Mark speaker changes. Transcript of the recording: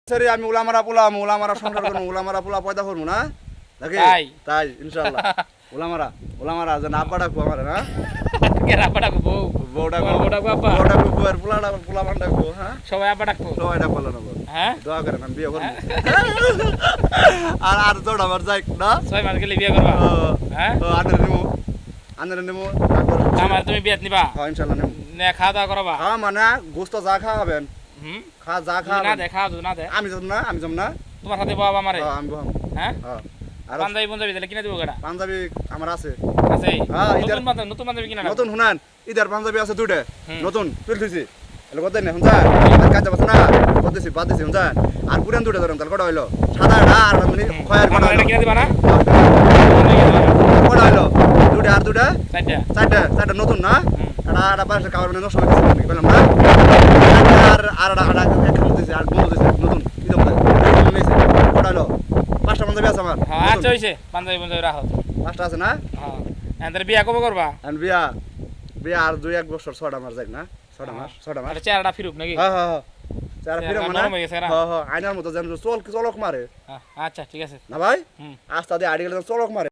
Speaker 1: sorry আমি উলামারা সংসার করবো উলামারা পোলা পয়দা করবো না নাকি তাই ইনশাআল্লাহ উলামারা যেন আব্বা ডাকবো আমার না
Speaker 2: আব্বা ডাকবো
Speaker 1: বউ ডাকবো আর পোলা মান ডাকবো হ্যাঁ
Speaker 2: সবাই আব্বা ডাকবো
Speaker 1: সবাই ডাকবো না
Speaker 2: হ্যাঁ
Speaker 1: দোয়া করেন আমি বিয়ে করবো আর তোর আমার যাই না
Speaker 2: 6 মাস গেলে বিয়ে করবা হ্যাঁ
Speaker 1: আন্দারে নেবো
Speaker 2: আমার তুমি বিয়ে নিবা
Speaker 1: হ্যাঁ ইনশাআল্লাহ নেবো
Speaker 2: নে খাওয়া দাওয়া করবা
Speaker 1: হ্যাঁ মানে গোস্ত যা খাওয়াবেন যা
Speaker 2: না
Speaker 1: খাওয়াবেন
Speaker 2: দে খাওয়া না দে
Speaker 1: আমি যাব না
Speaker 2: তোমার সাথে বাবা আমারে
Speaker 1: আমি বহাম
Speaker 2: হ্যাঁ
Speaker 1: হ্যাঁ আর
Speaker 2: পাঞ্জাবি তাহলে কিনে দেবো গড়া
Speaker 1: পাঞ্জাবি আমার আছে
Speaker 2: আছে
Speaker 1: হ্যাঁ
Speaker 2: নতুন পাঞ্জাবি কিনা
Speaker 1: নতুন শুনান ইদার পাঞ্জাবি আছে দুইটা নতুন তুলতেছি এলো কত না হুনজা আর কাজ আছে না কতছি বাদ দিছি হুনজা আর পুরান দুইটা ধরুন তাহলে কটা হইলো সাদা আর মানে খয়ের কটা হইলো
Speaker 2: কিনে দিবা না
Speaker 1: কটা হইলো দুইটা আর দুইটা চারটা নতুন না এটা বাসা খাবার মানে নষ্ট হয়ে গেছে বললাম না আর খাম দিছি আর বন্ধ দিছি নতুন কি দাম নিয়েছে কটা হইলো পাঁচটা পাঞ্জাবি আছে আমার
Speaker 2: হ্যাঁ আচ্ছা হইছে পাঞ্জাবি রাখো
Speaker 1: পাঁচটা আছে না
Speaker 2: হ্যাঁ এন্টার বিয়া কবে করবা
Speaker 1: আর বিয়া আর 2-1 বছর 6টা মাস যাক না 6টা মাস
Speaker 2: আর চেহারাটা ফিরুক নাকি
Speaker 1: হ্যাঁ চেহারা ফিরে মানে
Speaker 2: নরম হয়ে গেছে না
Speaker 1: হ্যাঁ আয়নার মতো যেন চলক মারে
Speaker 2: আচ্ছা ঠিক আছে
Speaker 1: না ভাই আস্তে আস্তে আড়ি গেলে চলক মারে